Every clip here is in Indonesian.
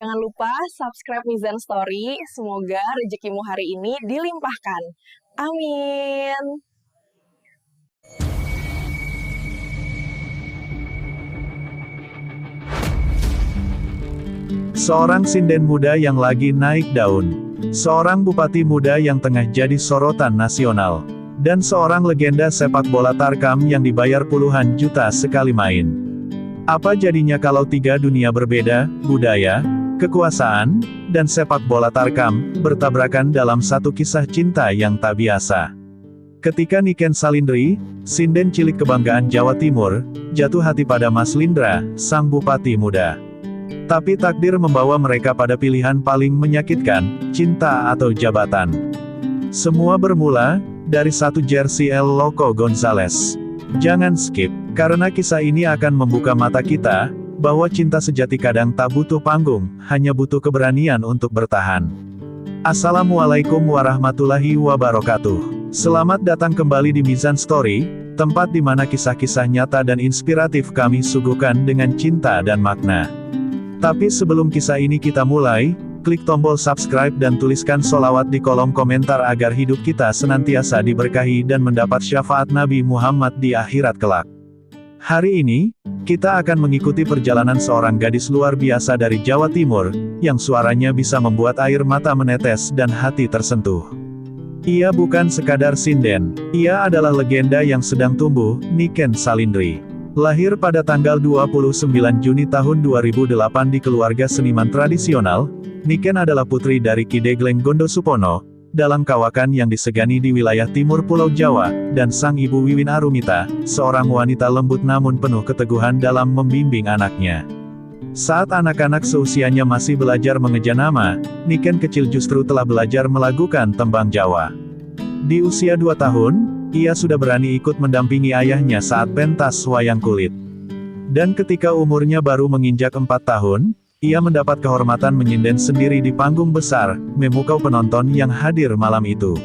Jangan lupa subscribe Mizan Story. Semoga rezekimu hari ini dilimpahkan. Amin. Seorang sinden muda yang lagi naik daun. Seorang bupati muda yang tengah jadi sorotan nasional. Dan seorang legenda sepak bola Tarkam yang dibayar puluhan juta sekali main. Apa jadinya kalau tiga dunia berbeda, budaya, kekuasaan, dan sepak bola Tarkam, bertabrakan dalam satu kisah cinta yang tak biasa. Ketika Niken Salindri, sinden cilik kebanggaan Jawa Timur, jatuh hati pada Mas Lindra, sang bupati muda. Tapi takdir membawa mereka pada pilihan paling menyakitkan, cinta atau jabatan. Semua bermula dari satu jersey El Loco Gonzales. Jangan skip, karena kisah ini akan membuka mata kita, bahwa cinta sejati kadang tak butuh panggung, hanya butuh keberanian untuk bertahan. Assalamualaikum warahmatullahi wabarakatuh. Selamat datang kembali di Mizan Story, tempat di mana kisah-kisah nyata dan inspiratif kami suguhkan dengan cinta dan makna. Tapi sebelum kisah ini kita mulai, klik tombol subscribe dan tuliskan sholawat di kolom komentar agar hidup kita senantiasa diberkahi dan mendapat syafaat Nabi Muhammad di akhirat kelak. Hari ini, kita akan mengikuti perjalanan seorang gadis luar biasa dari Jawa Timur, yang suaranya bisa membuat air mata menetes dan hati tersentuh. Ia bukan sekadar sinden, ia adalah legenda yang sedang tumbuh, Niken Salindri. Lahir pada tanggal 29 Juni tahun 2008 di keluarga seniman tradisional, Niken adalah putri dari Ki Degleng Gondosupono, dalang kawakan yang disegani di wilayah timur Pulau Jawa, dan sang ibu Wiwin Arumita, seorang wanita lembut namun penuh keteguhan dalam membimbing anaknya. Saat anak-anak seusianya masih belajar mengeja nama, Niken kecil justru telah belajar melagukan tembang Jawa. Di usia 2 tahun, ia sudah berani ikut mendampingi ayahnya saat pentas wayang kulit. Dan ketika umurnya baru menginjak 4 tahun, ia mendapat kehormatan menyinden sendiri di panggung besar, memukau penonton yang hadir malam itu.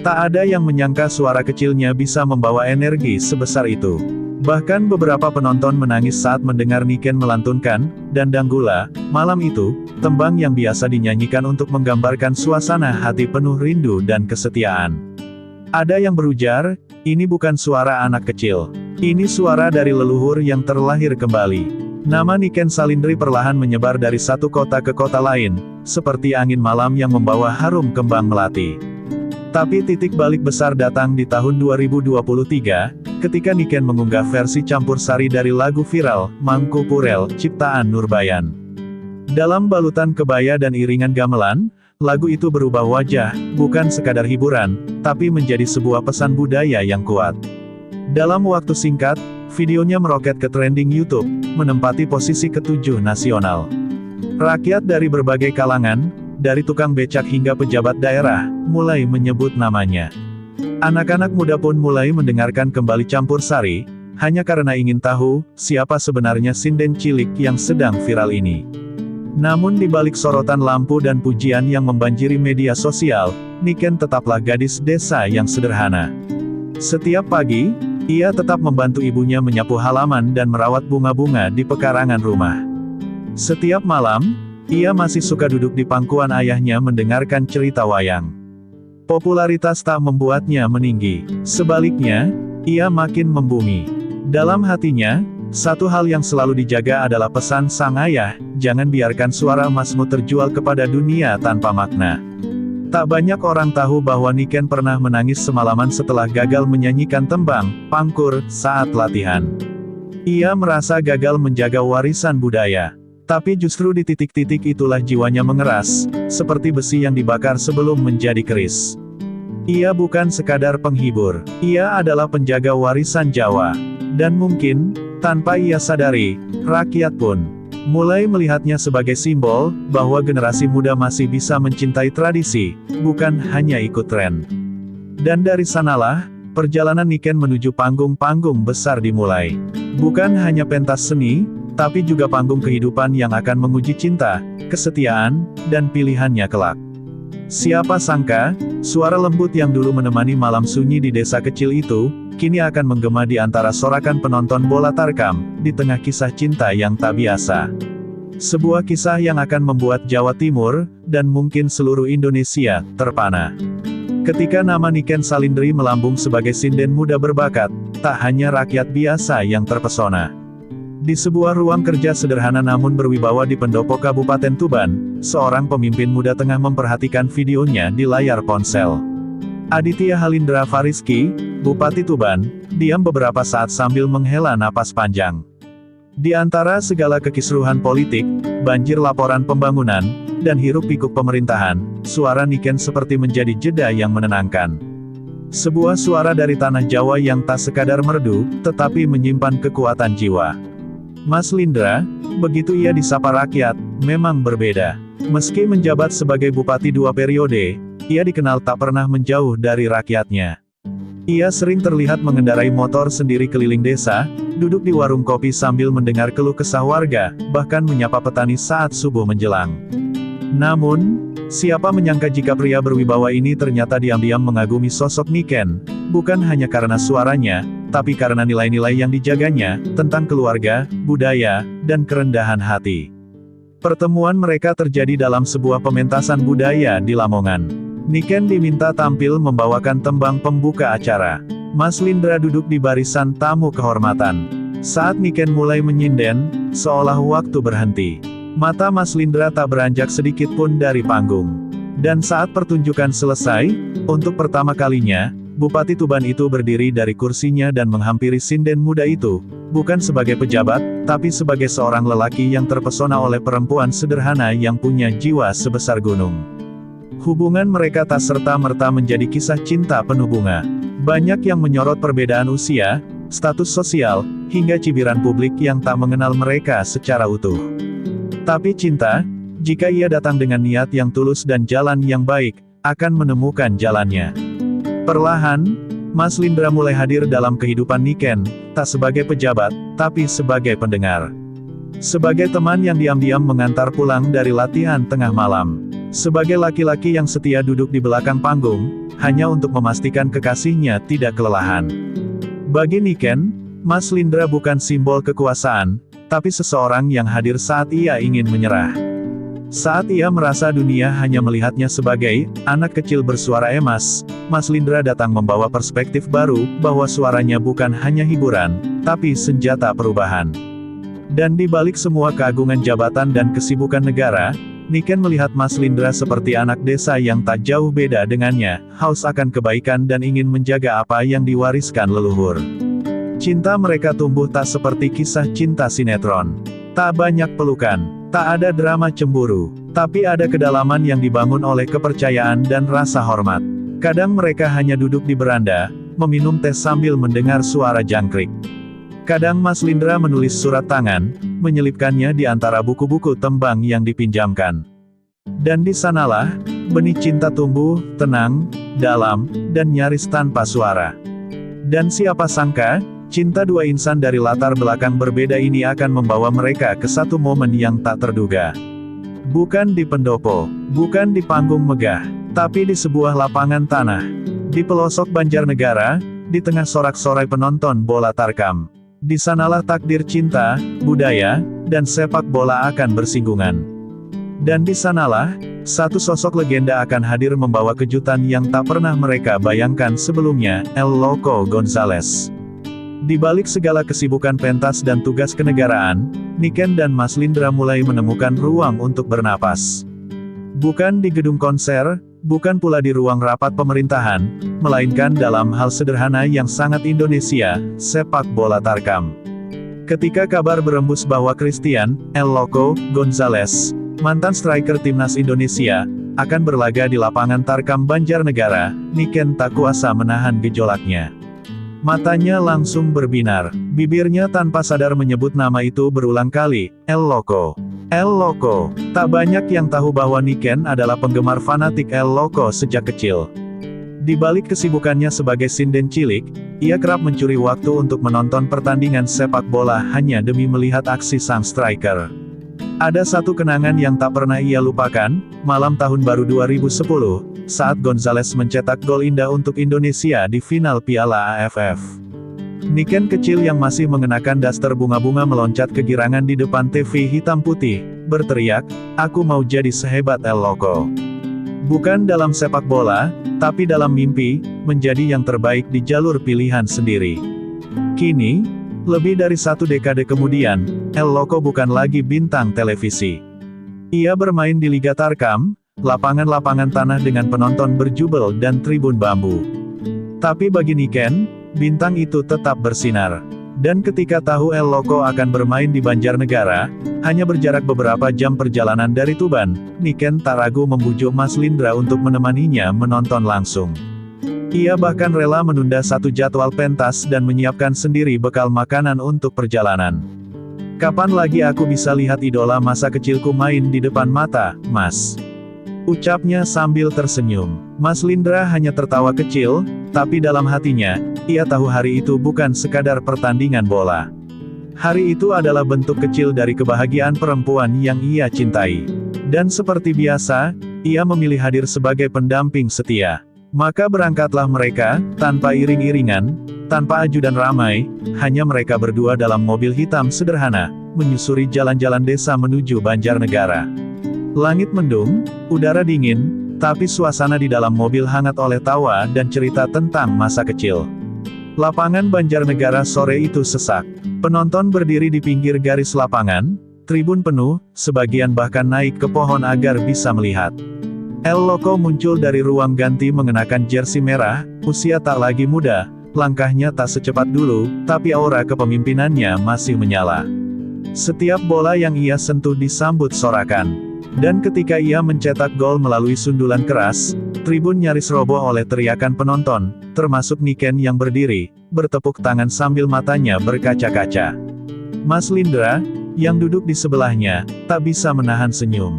Tak ada yang menyangka suara kecilnya bisa membawa energi sebesar itu. Bahkan beberapa penonton menangis saat mendengar Niken melantunkan, Dandang Gula, malam itu, tembang yang biasa dinyanyikan untuk menggambarkan suasana hati penuh rindu dan kesetiaan. Ada yang berujar, ini bukan suara anak kecil. Ini suara dari leluhur yang terlahir kembali. Nama Niken Salindri perlahan menyebar dari satu kota ke kota lain, seperti angin malam yang membawa harum kembang melati. Tapi titik balik besar datang di tahun 2023, ketika Niken mengunggah versi campur sari dari lagu viral, Mangku Purel, ciptaan Nurbayan. Dalam balutan kebaya dan iringan gamelan, lagu itu berubah wajah, bukan sekadar hiburan, tapi menjadi sebuah pesan budaya yang kuat. Dalam waktu singkat, videonya meroket ke trending YouTube, menempati posisi ke-7 nasional. Rakyat dari berbagai kalangan, dari tukang becak hingga pejabat daerah, mulai menyebut namanya. Anak-anak muda pun mulai mendengarkan kembali campur sari, hanya karena ingin tahu, siapa sebenarnya sinden cilik yang sedang viral ini. Namun di balik sorotan lampu dan pujian yang membanjiri media sosial, Niken tetaplah gadis desa yang sederhana. Setiap pagi, ia tetap membantu ibunya menyapu halaman dan merawat bunga-bunga di pekarangan rumah. Setiap malam, ia masih suka duduk di pangkuan ayahnya mendengarkan cerita wayang. Popularitas tak membuatnya meninggi. Sebaliknya, ia makin membumi. Dalam hatinya, satu hal yang selalu dijaga adalah pesan sang ayah, jangan biarkan suara emasmu terjual kepada dunia tanpa makna. Tak banyak orang tahu bahwa Niken pernah menangis semalaman setelah gagal menyanyikan tembang, Pangkur, saat latihan. Ia merasa gagal menjaga warisan budaya. Tapi justru di titik-titik itulah jiwanya mengeras, seperti besi yang dibakar sebelum menjadi keris. Ia bukan sekadar penghibur, ia adalah penjaga warisan Jawa. Dan mungkin, tanpa ia sadari, rakyat pun mulai melihatnya sebagai simbol, bahwa generasi muda masih bisa mencintai tradisi, bukan hanya ikut tren. Dan dari sanalah, perjalanan Niken menuju panggung-panggung besar dimulai. Bukan hanya pentas seni, tapi juga panggung kehidupan yang akan menguji cinta, kesetiaan, dan pilihannya kelak. Siapa sangka, suara lembut yang dulu menemani malam sunyi di desa kecil itu, kini akan menggema di antara sorakan penonton bola Tarkam, di tengah kisah cinta yang tak biasa. Sebuah kisah yang akan membuat Jawa Timur, dan mungkin seluruh Indonesia, terpana. Ketika nama Niken Salindri melambung sebagai sinden muda berbakat, tak hanya rakyat biasa yang terpesona. Di sebuah ruang kerja sederhana namun berwibawa di pendopo Kabupaten Tuban, seorang pemimpin muda tengah memperhatikan videonya di layar ponsel. Aditya Halindra Fariski, Bupati Tuban, diam beberapa saat sambil menghela napas panjang. Di antara segala kekisruhan politik, banjir laporan pembangunan, dan hiruk-pikuk pemerintahan, suara Niken seperti menjadi jeda yang menenangkan. Sebuah suara dari tanah Jawa yang tak sekadar merdu, tetapi menyimpan kekuatan jiwa. Mas Lindra, begitu ia disapa rakyat, memang berbeda. Meski menjabat sebagai bupati 2 periode, ia dikenal tak pernah menjauh dari rakyatnya. Ia sering terlihat mengendarai motor sendiri keliling desa, duduk di warung kopi sambil mendengar keluh kesah warga, bahkan menyapa petani saat subuh menjelang. Namun, siapa menyangka jika pria berwibawa ini ternyata diam-diam mengagumi sosok Niken, bukan hanya karena suaranya, tapi karena nilai-nilai yang dijaganya, tentang keluarga, budaya, dan kerendahan hati. Pertemuan mereka terjadi dalam sebuah pementasan budaya di Lamongan. Niken diminta tampil membawakan tembang pembuka acara. Mas Lindra duduk di barisan tamu kehormatan. Saat Niken mulai menyinden, seolah waktu berhenti. Mata Mas Lindra tak beranjak sedikit pun dari panggung. Dan saat pertunjukan selesai, untuk pertama kalinya, Bupati Tuban itu berdiri dari kursinya dan menghampiri sinden muda itu, bukan sebagai pejabat, tapi sebagai seorang lelaki yang terpesona oleh perempuan sederhana yang punya jiwa sebesar gunung. Hubungan mereka tak serta-merta menjadi kisah cinta penuh bunga. Banyak yang menyorot perbedaan usia, status sosial, hingga cibiran publik yang tak mengenal mereka secara utuh. Tapi cinta, jika ia datang dengan niat yang tulus dan jalan yang baik, akan menemukan jalannya. Perlahan, Mas Lindra mulai hadir dalam kehidupan Niken, tak sebagai pejabat, tapi sebagai pendengar. Sebagai teman yang diam-diam mengantar pulang dari latihan tengah malam. Sebagai laki-laki yang setia duduk di belakang panggung, hanya untuk memastikan kekasihnya tidak kelelahan. Bagi Niken, Mas Lindra bukan simbol kekuasaan, tapi seseorang yang hadir saat ia ingin menyerah. Saat ia merasa dunia hanya melihatnya sebagai anak kecil bersuara emas, Mas Lindra datang membawa perspektif baru, bahwa suaranya bukan hanya hiburan, tapi senjata perubahan. Dan di balik semua keagungan jabatan dan kesibukan negara, Niken melihat Mas Lindra seperti anak desa yang tak jauh beda dengannya, haus akan kebaikan dan ingin menjaga apa yang diwariskan leluhur. Cinta mereka tumbuh tak seperti kisah cinta sinetron. Tak banyak pelukan, tak ada drama cemburu, tapi ada kedalaman yang dibangun oleh kepercayaan dan rasa hormat. Kadang mereka hanya duduk di beranda, meminum teh sambil mendengar suara jangkrik. Kadang Mas Lindra menulis surat tangan, menyelipkannya di antara buku-buku tembang yang dipinjamkan. Dan di sanalah, benih cinta tumbuh, tenang, dalam, dan nyaris tanpa suara. Dan siapa sangka, cinta dua insan dari latar belakang berbeda ini akan membawa mereka ke satu momen yang tak terduga. Bukan di pendopo, bukan di panggung megah, tapi di sebuah lapangan tanah. Di pelosok Banjarnegara, di tengah sorak-sorai penonton bola tarkam. Di sanalah takdir cinta, budaya, dan sepak bola akan bersinggungan. Dan di sanalah, satu sosok legenda akan hadir membawa kejutan yang tak pernah mereka bayangkan sebelumnya, El Loco Gonzales. Di balik segala kesibukan pentas dan tugas kenegaraan, Niken dan Mas Lindra mulai menemukan ruang untuk bernapas. Bukan di gedung konser, bukan pula di ruang rapat pemerintahan, melainkan dalam hal sederhana yang sangat Indonesia, sepak bola tarkam. Ketika kabar berembus bahwa Christian El Loco Gonzales, mantan striker timnas Indonesia, akan berlaga di lapangan tarkam Banjarnegara, Niken tak kuasa menahan gejolaknya. Matanya langsung berbinar, bibirnya tanpa sadar menyebut nama itu berulang kali, El Loco. El Loco. Tak banyak yang tahu bahwa Niken adalah penggemar fanatik El Loco sejak kecil. Di balik kesibukannya sebagai sinden cilik, ia kerap mencuri waktu untuk menonton pertandingan sepak bola hanya demi melihat aksi sang striker. Ada satu kenangan yang tak pernah ia lupakan, malam tahun baru 2010, saat Gonzales mencetak gol indah untuk Indonesia di final Piala AFF. Niken kecil yang masih mengenakan daster bunga-bunga meloncat kegirangan di depan TV hitam putih, berteriak, "Aku mau jadi sehebat El Loco." Bukan dalam sepak bola, tapi dalam mimpi, menjadi yang terbaik di jalur pilihan sendiri. Kini, lebih dari 1 dekade kemudian, El Loco bukan lagi bintang televisi. Ia bermain di Liga Tarkam, lapangan-lapangan tanah dengan penonton berjubel dan tribun bambu. Tapi bagi Niken, bintang itu tetap bersinar. Dan ketika tahu El Loco akan bermain di Banjarnegara, hanya berjarak beberapa jam perjalanan dari Tuban, Niken tak ragu membujuk Mas Lindra untuk menemaninya menonton langsung. Ia bahkan rela menunda 1 jadwal pentas dan menyiapkan sendiri bekal makanan untuk perjalanan. "Kapan lagi aku bisa lihat idola masa kecilku main di depan mata, Mas?" ucapnya sambil tersenyum. Mas Lindra hanya tertawa kecil, tapi dalam hatinya, ia tahu hari itu bukan sekadar pertandingan bola. Hari itu adalah bentuk kecil dari kebahagiaan perempuan yang ia cintai. Dan seperti biasa, ia memilih hadir sebagai pendamping setia. Maka berangkatlah mereka, tanpa iring-iringan, tanpa ajudan ramai, hanya mereka berdua dalam mobil hitam sederhana, menyusuri jalan-jalan desa menuju Banjarnegara. Langit mendung, udara dingin, tapi suasana di dalam mobil hangat oleh tawa dan cerita tentang masa kecil. Lapangan Banjarnegara sore itu sesak. Penonton berdiri di pinggir garis lapangan, tribun penuh, sebagian bahkan naik ke pohon agar bisa melihat. El Loco muncul dari ruang ganti mengenakan jersey merah, usia tak lagi muda, langkahnya tak secepat dulu, tapi aura kepemimpinannya masih menyala. Setiap bola yang ia sentuh disambut sorakan. Dan ketika ia mencetak gol melalui sundulan keras, tribun nyaris roboh oleh teriakan penonton, termasuk Niken yang berdiri, bertepuk tangan sambil matanya berkaca-kaca. Mas Lindra, yang duduk di sebelahnya, tak bisa menahan senyum.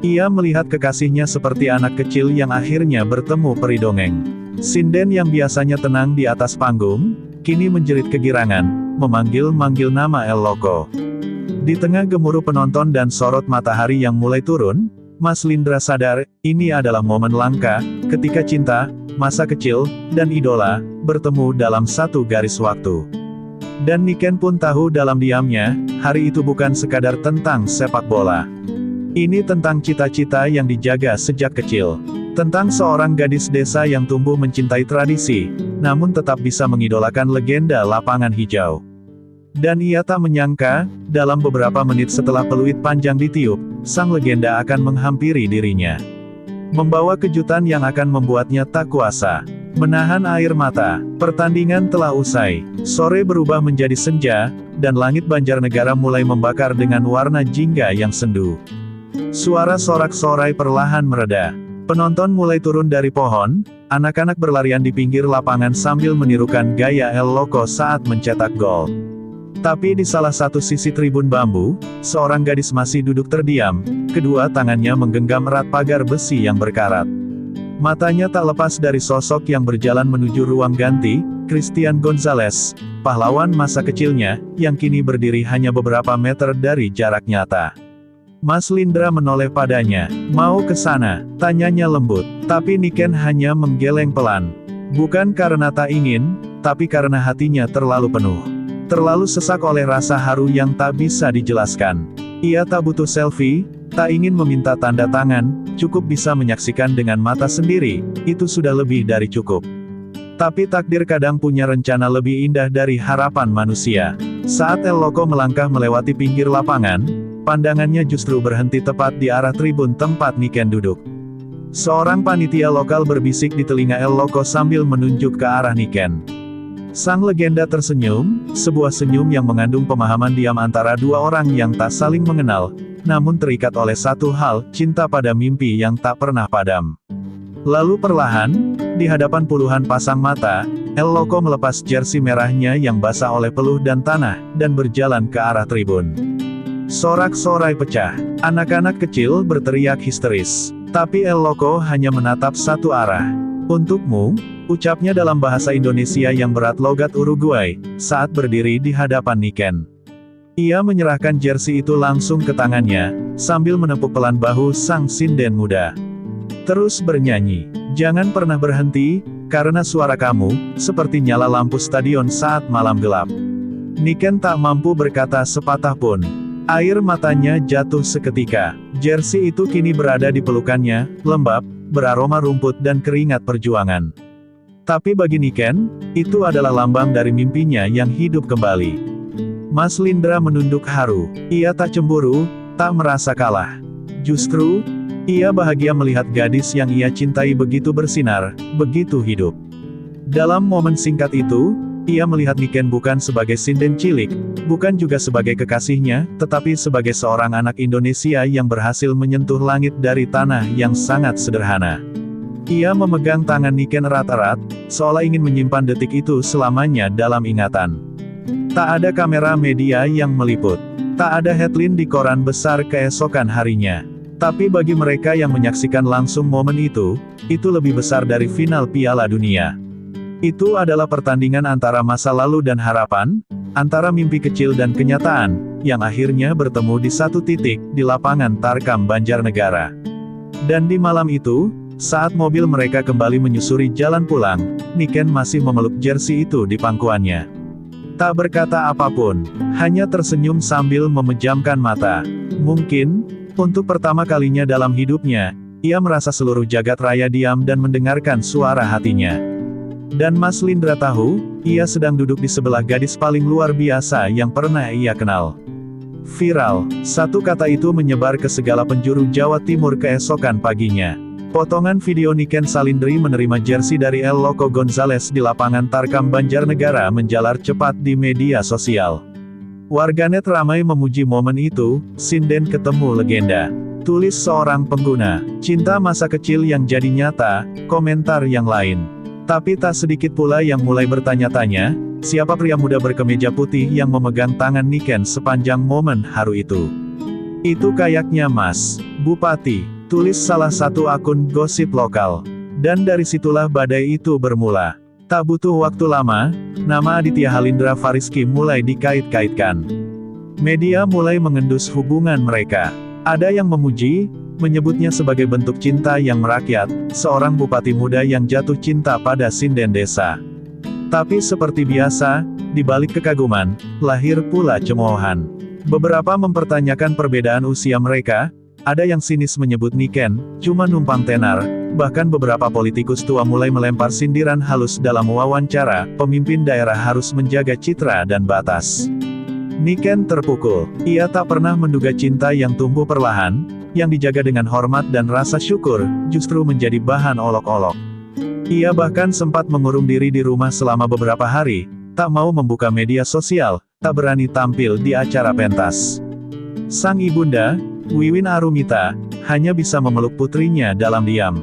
Ia melihat kekasihnya seperti anak kecil yang akhirnya bertemu peri dongeng. Sinden yang biasanya tenang di atas panggung, kini menjerit kegirangan, memanggil-manggil nama El Loco. Di tengah gemuruh penonton dan sorot matahari yang mulai turun, Mas Lindra sadar, ini adalah momen langka, ketika cinta, masa kecil, dan idola, bertemu dalam satu garis waktu. Dan Niken pun tahu dalam diamnya, hari itu bukan sekadar tentang sepak bola. Ini tentang cita-cita yang dijaga sejak kecil. Tentang seorang gadis desa yang tumbuh mencintai tradisi, namun tetap bisa mengidolakan legenda lapangan hijau. Dan ia tak menyangka, dalam beberapa menit setelah peluit panjang ditiup, sang legenda akan menghampiri dirinya. Membawa kejutan yang akan membuatnya tak kuasa menahan air mata. Pertandingan telah usai, sore berubah menjadi senja, dan langit Banjarnegara mulai membakar dengan warna jingga yang sendu. Suara sorak-sorai perlahan mereda. Penonton mulai turun dari pohon, anak-anak berlarian di pinggir lapangan sambil menirukan gaya El Loco saat mencetak gol. Tapi di salah satu sisi tribun bambu, seorang gadis masih duduk terdiam, kedua tangannya menggenggam erat pagar besi yang berkarat. Matanya tak lepas dari sosok yang berjalan menuju ruang ganti, Christian Gonzalez, pahlawan masa kecilnya, yang kini berdiri hanya beberapa meter dari jarak nyata. Mas Lindra menoleh padanya. "Mau ke sana?" tanyanya lembut. Tapi Niken hanya menggeleng pelan. Bukan karena tak ingin, tapi karena hatinya terlalu penuh. Terlalu sesak oleh rasa haru yang tak bisa dijelaskan. Ia tak butuh selfie, tak ingin meminta tanda tangan, cukup bisa menyaksikan dengan mata sendiri, itu sudah lebih dari cukup. Tapi takdir kadang punya rencana lebih indah dari harapan manusia. Saat El Loco melangkah melewati pinggir lapangan, pandangannya justru berhenti tepat di arah tribun tempat Niken duduk. Seorang panitia lokal berbisik di telinga El Loco sambil menunjuk ke arah Niken. Sang legenda tersenyum, sebuah senyum yang mengandung pemahaman diam antara dua orang yang tak saling mengenal, namun terikat oleh satu hal, cinta pada mimpi yang tak pernah padam. Lalu perlahan, di hadapan puluhan pasang mata, El Loco melepas jersey merahnya yang basah oleh peluh dan tanah, dan berjalan ke arah tribun. Sorak-sorai pecah, anak-anak kecil berteriak histeris. Tapi El Loco hanya menatap satu arah. "Untukmu," ucapnya dalam bahasa Indonesia yang berat logat Uruguay, saat berdiri di hadapan Niken. Ia menyerahkan jersey itu langsung ke tangannya, sambil menepuk pelan bahu sang sinden muda. Terus bernyanyi, "Jangan pernah berhenti, karena suara kamu, seperti nyala lampu stadion saat malam gelap. Niken tak mampu berkata sepatah pun. Air matanya jatuh seketika. Jersey itu kini berada di pelukannya, lembab, beraroma rumput dan keringat perjuangan. Tapi bagi Niken, itu adalah lambang dari mimpinya yang hidup kembali. Mas Lindra menunduk haru. Ia tak cemburu, tak merasa kalah. Justru, ia bahagia melihat gadis yang ia cintai begitu bersinar, begitu hidup. Dalam momen singkat itu, ia melihat Niken bukan sebagai sinden cilik, bukan juga sebagai kekasihnya, tetapi sebagai seorang anak Indonesia yang berhasil menyentuh langit dari tanah yang sangat sederhana. Ia memegang tangan Niken erat-erat, seolah ingin menyimpan detik itu selamanya dalam ingatan. Tak ada kamera media yang meliput. Tak ada headline di koran besar keesokan harinya. Tapi bagi mereka yang menyaksikan langsung momen itu lebih besar dari final Piala Dunia. Itu adalah pertandingan antara masa lalu dan harapan, antara mimpi kecil dan kenyataan, yang akhirnya bertemu di satu titik, di lapangan Tarkam Banjarnegara. Dan di malam itu, saat mobil mereka kembali menyusuri jalan pulang, Niken masih memeluk jersey itu di pangkuannya. Tak berkata apapun, hanya tersenyum sambil memejamkan mata. Mungkin, untuk pertama kalinya dalam hidupnya, ia merasa seluruh jagat raya diam dan mendengarkan suara hatinya. Dan Mas Lindra tahu, ia sedang duduk di sebelah gadis paling luar biasa yang pernah ia kenal. Viral, satu kata itu menyebar ke segala penjuru Jawa Timur keesokan paginya. Potongan video Niken Salindri menerima jersey dari El Loco Gonzales di lapangan Tarkam Banjarnegara menjalar cepat di media sosial. Warganet ramai memuji momen itu, sinden ketemu legenda. Tulis seorang pengguna, cinta masa kecil yang jadi nyata, komentar yang lain. Tapi tak sedikit pula yang mulai bertanya-tanya, siapa pria muda berkemeja putih yang memegang tangan Niken sepanjang momen haru itu. Itu kayaknya Mas Bupati, tulis salah satu akun gosip lokal. Dan dari situlah badai itu bermula. Tak butuh waktu lama, nama Aditya Halindra Fariski mulai dikait-kaitkan. Media mulai mengendus hubungan mereka. Ada yang memuji, menyebutnya sebagai bentuk cinta yang merakyat, seorang bupati muda yang jatuh cinta pada sinden desa. Tapi seperti biasa, di balik kekaguman, lahir pula cemoohan. Beberapa mempertanyakan perbedaan usia mereka. Ada yang sinis menyebut Niken cuma numpang tenar, bahkan beberapa politikus tua mulai melempar sindiran halus dalam wawancara, pemimpin daerah harus menjaga citra dan batas. Niken terpukul. Ia tak pernah menduga cinta yang tumbuh perlahan, yang dijaga dengan hormat dan rasa syukur, justru menjadi bahan olok-olok. Ia bahkan sempat mengurung diri di rumah selama beberapa hari, tak mau membuka media sosial, tak berani tampil di acara pentas. Sang ibunda, Wiwin Arumita, hanya bisa memeluk putrinya dalam diam.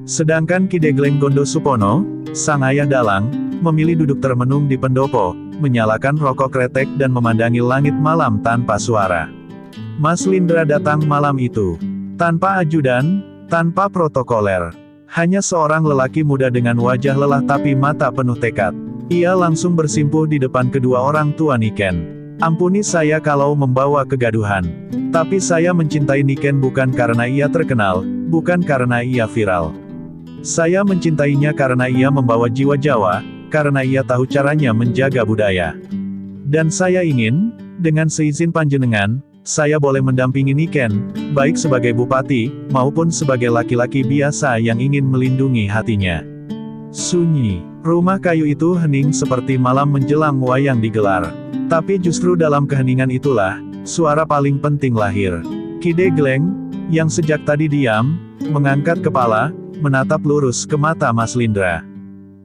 Sedangkan Ki Degleng Gondo Supono, sang ayah dalang, memilih duduk termenung di pendopo, menyalakan rokok kretek dan memandangi langit malam tanpa suara. Mas Lindra datang malam itu. Tanpa ajudan, tanpa protokoler. Hanya seorang lelaki muda dengan wajah lelah tapi mata penuh tekad. Ia langsung bersimpuh di depan kedua orang tua Niken. Ampuni saya kalau membawa kegaduhan. Tapi saya mencintai Niken bukan karena ia terkenal, bukan karena ia viral. Saya mencintainya karena ia membawa jiwa Jawa, karena ia tahu caranya menjaga budaya. Dan saya ingin, dengan seizin panjenengan, saya boleh mendampingi Niken, baik sebagai bupati, maupun sebagai laki-laki biasa yang ingin melindungi hatinya. Sunyi. Rumah kayu itu hening seperti malam menjelang wayang digelar. Tapi justru dalam keheningan itulah, suara paling penting lahir. Ki Degleng, yang sejak tadi diam, mengangkat kepala, menatap lurus ke mata Mas Lindra.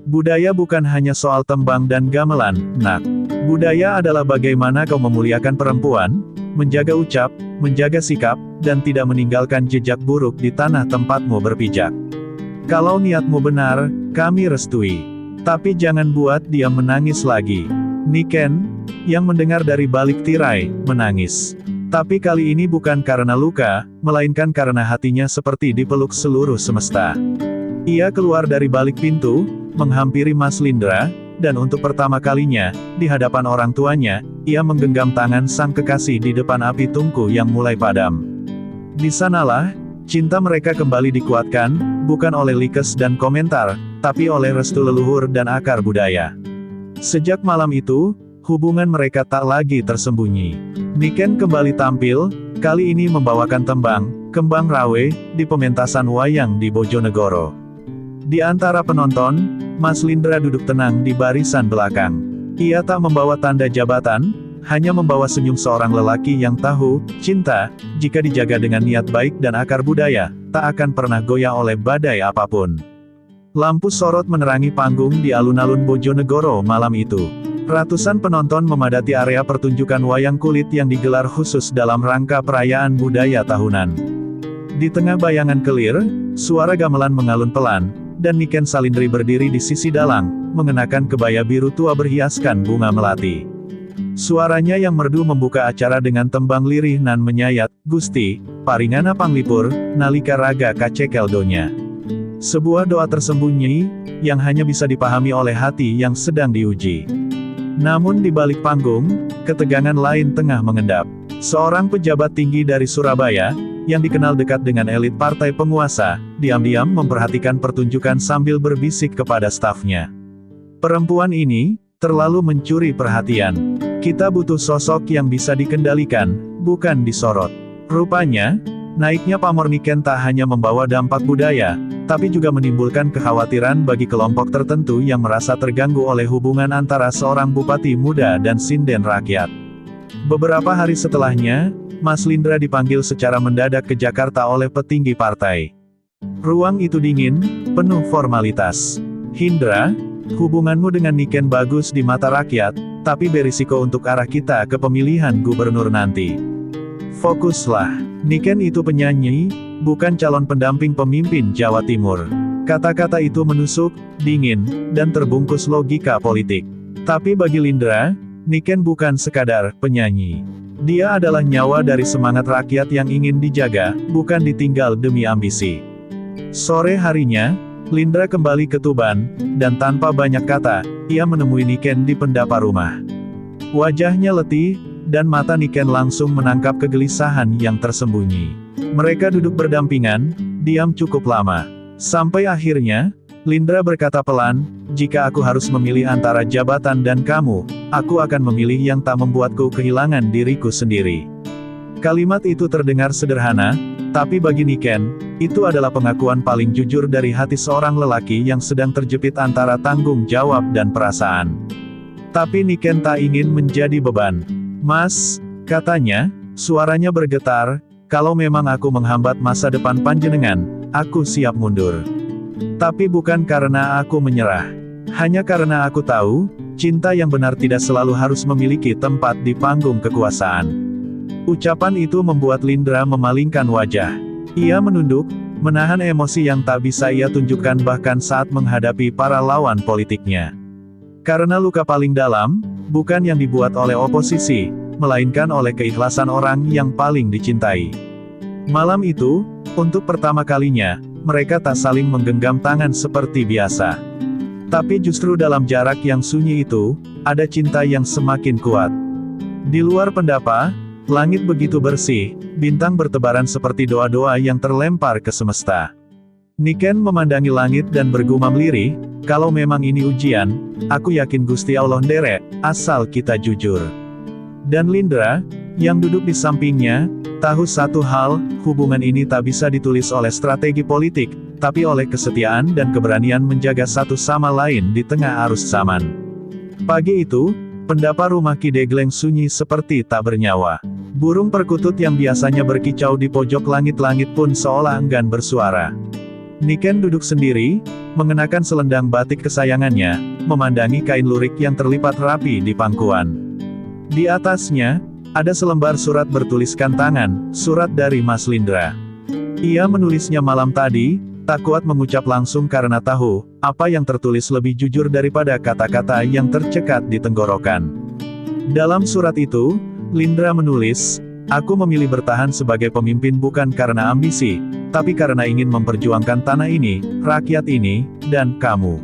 Budaya bukan hanya soal tembang dan gamelan, nak. Budaya adalah bagaimana kau memuliakan perempuan, menjaga ucap, menjaga sikap, dan tidak meninggalkan jejak buruk di tanah tempatmu berpijak. Kalau niatmu benar, kami restui. Tapi jangan buat dia menangis lagi. Niken, yang mendengar dari balik tirai, menangis. Tapi kali ini bukan karena luka, melainkan karena hatinya seperti dipeluk seluruh semesta. Ia keluar dari balik pintu, menghampiri Mas Lindra, dan untuk pertama kalinya, di hadapan orang tuanya, ia menggenggam tangan sang kekasih di depan api tungku yang mulai padam. Di sanalah, cinta mereka kembali dikuatkan, bukan oleh likes dan komentar, tapi oleh restu leluhur dan akar budaya. Sejak malam itu, hubungan mereka tak lagi tersembunyi. Niken kembali tampil, kali ini membawakan tembang, Kembang Rawe, di pementasan wayang di Bojonegoro. Di antara penonton, Mas Lindra duduk tenang di barisan belakang. Ia tak membawa tanda jabatan, hanya membawa senyum seorang lelaki yang tahu, cinta, jika dijaga dengan niat baik dan akar budaya, tak akan pernah goyah oleh badai apapun. Lampu sorot menerangi panggung di alun-alun Bojonegoro malam itu. Ratusan penonton memadati area pertunjukan wayang kulit yang digelar khusus dalam rangka perayaan budaya tahunan. Di tengah bayangan kelir, suara gamelan mengalun pelan, dan Niken Salindri berdiri di sisi dalang, mengenakan kebaya biru tua berhiaskan bunga melati. Suaranya yang merdu membuka acara dengan tembang lirih nan menyayat, Gusti, paringana panglipur, nalika raga kacekel donya. Sebuah doa tersembunyi, yang hanya bisa dipahami oleh hati yang sedang diuji. Namun di balik panggung, ketegangan lain tengah mengendap. Seorang pejabat tinggi dari Surabaya, yang dikenal dekat dengan elit partai penguasa, diam-diam memperhatikan pertunjukan sambil berbisik kepada stafnya. Perempuan ini, terlalu mencuri perhatian. Kita butuh sosok yang bisa dikendalikan, bukan disorot. Rupanya, naiknya pamor Niken tak hanya membawa dampak budaya, tapi juga menimbulkan kekhawatiran bagi kelompok tertentu yang merasa terganggu oleh hubungan antara seorang bupati muda dan sinden rakyat. Beberapa hari setelahnya, Mas Lindra dipanggil secara mendadak ke Jakarta oleh petinggi partai. Ruang itu dingin, penuh formalitas. Hindra, hubunganmu dengan Niken bagus di mata rakyat, tapi berisiko untuk arah kita ke pemilihan gubernur nanti. Fokuslah, Niken itu penyanyi, bukan calon pendamping pemimpin Jawa Timur. Kata-kata itu menusuk, dingin, dan terbungkus logika politik. Tapi bagi Lindra, Niken bukan sekadar penyanyi. Dia adalah nyawa dari semangat rakyat yang ingin dijaga, bukan ditinggal demi ambisi. Sore harinya, Lindra kembali ke Tuban, dan tanpa banyak kata, ia menemui Niken di pendapa rumah. Wajahnya letih, dan mata Niken langsung menangkap kegelisahan yang tersembunyi. Mereka duduk berdampingan, diam cukup lama. Sampai akhirnya, Lindra berkata pelan, jika aku harus memilih antara jabatan dan kamu, aku akan memilih yang tak membuatku kehilangan diriku sendiri. Kalimat itu terdengar sederhana, tapi bagi Niken, itu adalah pengakuan paling jujur dari hati seorang lelaki yang sedang terjepit antara tanggung jawab dan perasaan. Tapi Niken tak ingin menjadi beban. Mas, katanya, suaranya bergetar, kalau memang aku menghambat masa depan panjenengan, aku siap mundur. Tapi bukan karena aku menyerah. Hanya karena aku tahu, cinta yang benar tidak selalu harus memiliki tempat di panggung kekuasaan. Ucapan itu membuat Lindra memalingkan wajah. Ia menunduk, menahan emosi yang tak bisa ia tunjukkan bahkan saat menghadapi para lawan politiknya. Karena luka paling dalam, bukan yang dibuat oleh oposisi, melainkan oleh keikhlasan orang yang paling dicintai. Malam itu, untuk pertama kalinya, mereka tak saling menggenggam tangan seperti biasa. Tapi justru dalam jarak yang sunyi itu, ada cinta yang semakin kuat. Di luar pendapa, langit begitu bersih, bintang bertebaran seperti doa-doa yang terlempar ke semesta. Niken memandangi langit dan bergumam lirih, kalau memang ini ujian, aku yakin Gusti Allah nderek, asal kita jujur. Dan Lindra, yang duduk di sampingnya, tahu satu hal, hubungan ini tak bisa ditulis oleh strategi politik, tapi oleh kesetiaan dan keberanian menjaga satu sama lain di tengah arus zaman. Pagi itu, pendapa rumah Ki Degleng sunyi seperti tak bernyawa. Burung perkutut yang biasanya berkicau di pojok langit-langit pun seolah enggan bersuara. Niken duduk sendiri, mengenakan selendang batik kesayangannya, memandangi kain lurik yang terlipat rapi di pangkuan. Di atasnya, ada selembar surat bertuliskan tangan, surat dari Mas Lindra. Ia menulisnya malam tadi, tak kuat mengucap langsung karena tahu, apa yang tertulis lebih jujur daripada kata-kata yang tercekat di tenggorokan. Dalam surat itu, Lindra menulis, aku memilih bertahan sebagai pemimpin bukan karena ambisi, tapi karena ingin memperjuangkan tanah ini, rakyat ini, dan kamu.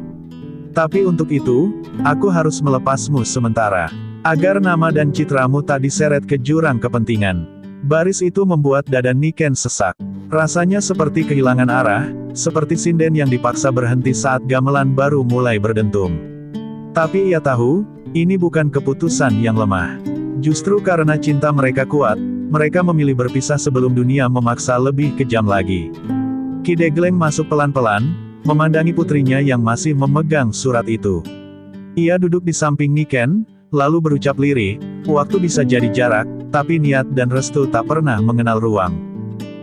Tapi untuk itu, aku harus melepasmu sementara. Agar nama dan citramu tak diseret ke jurang kepentingan. Baris itu membuat dada Niken sesak. Rasanya seperti kehilangan arah, seperti sinden yang dipaksa berhenti saat gamelan baru mulai berdentum. Tapi ia tahu, ini bukan keputusan yang lemah. Justru karena cinta mereka kuat, mereka memilih berpisah sebelum dunia memaksa lebih kejam lagi. Ki Degleng masuk pelan-pelan, memandangi putrinya yang masih memegang surat itu. Ia duduk di samping Niken, lalu berucap lirih, waktu bisa jadi jarak, tapi niat dan restu tak pernah mengenal ruang.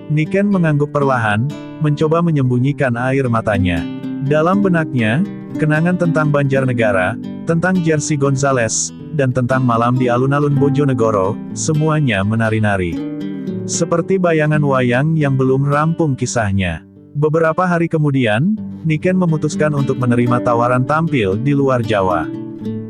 Niken mengangguk perlahan, mencoba menyembunyikan air matanya. Dalam benaknya, kenangan tentang Banjarnegara, tentang Jersey Gonzales, dan tentang malam di alun-alun Bojonegoro, semuanya menari-nari. Seperti bayangan wayang yang belum rampung kisahnya. Beberapa hari kemudian, Niken memutuskan untuk menerima tawaran tampil di luar Jawa.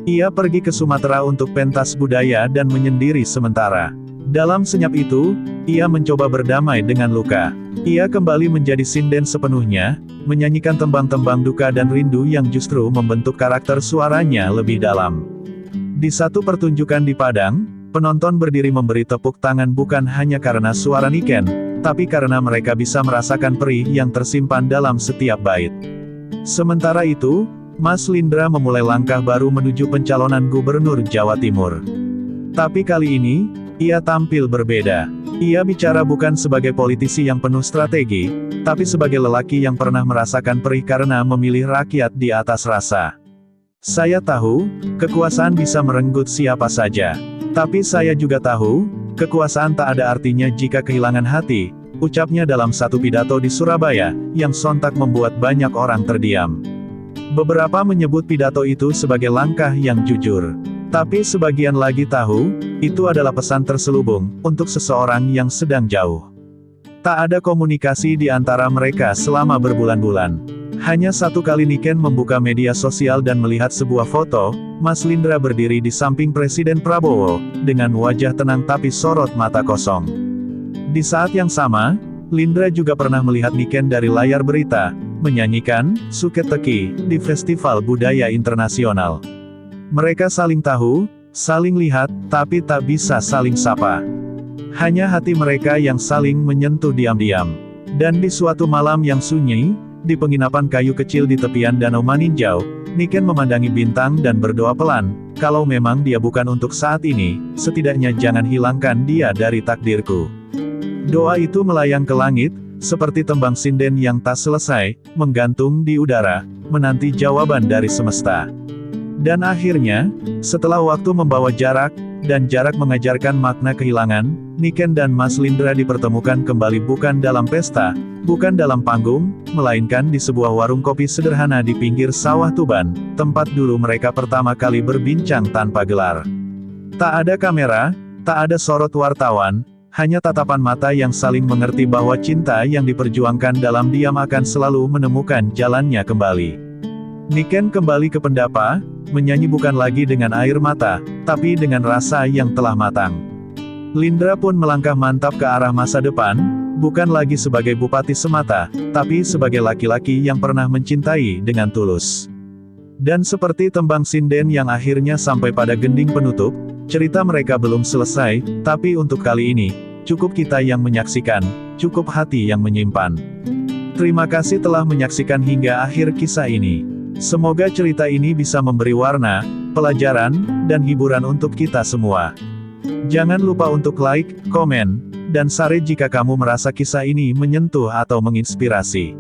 Ia pergi ke Sumatera untuk pentas budaya dan menyendiri sementara. Dalam senyap itu, ia mencoba berdamai dengan luka. Ia kembali menjadi sinden sepenuhnya, menyanyikan tembang-tembang duka dan rindu yang justru membentuk karakter suaranya lebih dalam. Di satu pertunjukan di Padang, penonton berdiri memberi tepuk tangan bukan hanya karena suara Niken, tapi karena mereka bisa merasakan perih yang tersimpan dalam setiap bait. Sementara itu, Mas Lindra memulai langkah baru menuju pencalonan Gubernur Jawa Timur. Tapi kali ini, ia tampil berbeda. Ia bicara bukan sebagai politisi yang penuh strategi, tapi sebagai lelaki yang pernah merasakan perih karena memilih rakyat di atas rasa. Saya tahu, kekuasaan bisa merenggut siapa saja. Tapi saya juga tahu, kekuasaan tak ada artinya jika kehilangan hati, ucapnya dalam satu pidato di Surabaya, yang sontak membuat banyak orang terdiam. Beberapa menyebut pidato itu sebagai langkah yang jujur. Tapi sebagian lagi tahu, itu adalah pesan terselubung, untuk seseorang yang sedang jauh. Tak ada komunikasi di antara mereka selama berbulan-bulan. Hanya satu kali Niken membuka media sosial dan melihat sebuah foto, Mas Lindra berdiri di samping Presiden Prabowo, dengan wajah tenang tapi sorot mata kosong. Di saat yang sama, Lindra juga pernah melihat Niken dari layar berita, menyanyikan Suket Teki di Festival Budaya Internasional. Mereka saling tahu, saling lihat, tapi tak bisa saling sapa. Hanya hati mereka yang saling menyentuh diam-diam. Dan di suatu malam yang sunyi, di penginapan kayu kecil di tepian Danau Maninjau, Niken memandangi bintang dan berdoa pelan, kalau memang dia bukan untuk saat ini, setidaknya jangan hilangkan dia dari takdirku. Doa itu melayang ke langit, seperti tembang sinden yang tak selesai, menggantung di udara, menanti jawaban dari semesta. Dan akhirnya, setelah waktu membawa jarak, dan jarak mengajarkan makna kehilangan, Niken dan Mas Lindra dipertemukan kembali bukan dalam pesta, bukan dalam panggung, melainkan di sebuah warung kopi sederhana di pinggir sawah Tuban, tempat dulu mereka pertama kali berbincang tanpa gelar. Tak ada kamera, tak ada sorot wartawan, hanya tatapan mata yang saling mengerti bahwa cinta yang diperjuangkan dalam diam akan selalu menemukan jalannya kembali. Niken kembali ke pendapa, menyanyi bukan lagi dengan air mata, tapi dengan rasa yang telah matang. Lindra pun melangkah mantap ke arah masa depan, bukan lagi sebagai bupati semata, tapi sebagai laki-laki yang pernah mencintai dengan tulus. Dan seperti tembang sinden yang akhirnya sampai pada gending penutup, cerita mereka belum selesai, tapi untuk kali ini, cukup kita yang menyaksikan, cukup hati yang menyimpan. Terima kasih telah menyaksikan hingga akhir kisah ini. Semoga cerita ini bisa memberi warna, pelajaran, dan hiburan untuk kita semua. Jangan lupa untuk like, komen, dan share jika kamu merasa kisah ini menyentuh atau menginspirasi.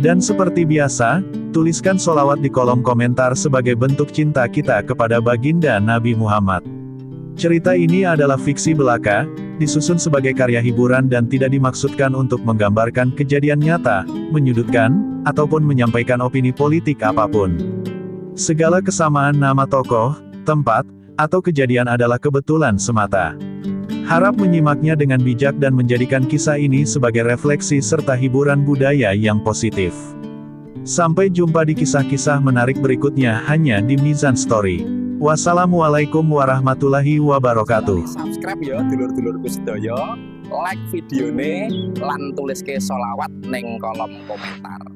Dan seperti biasa, tuliskan sholawat di kolom komentar sebagai bentuk cinta kita kepada baginda Nabi Muhammad. Cerita ini adalah fiksi belaka, disusun sebagai karya hiburan dan tidak dimaksudkan untuk menggambarkan kejadian nyata, menyudutkan, ataupun menyampaikan opini politik apapun. Segala kesamaan nama tokoh, tempat, atau kejadian adalah kebetulan semata. Harap menyimaknya dengan bijak dan menjadikan kisah ini sebagai refleksi serta hiburan budaya yang positif. Sampai jumpa di kisah-kisah menarik berikutnya hanya di Mizan Story. Wassalamualaikum warahmatullahi wabarakatuh. Subscribe ya dulur-dulurku sedaya, like videone lan tuliske sholawat ning kolom komentar.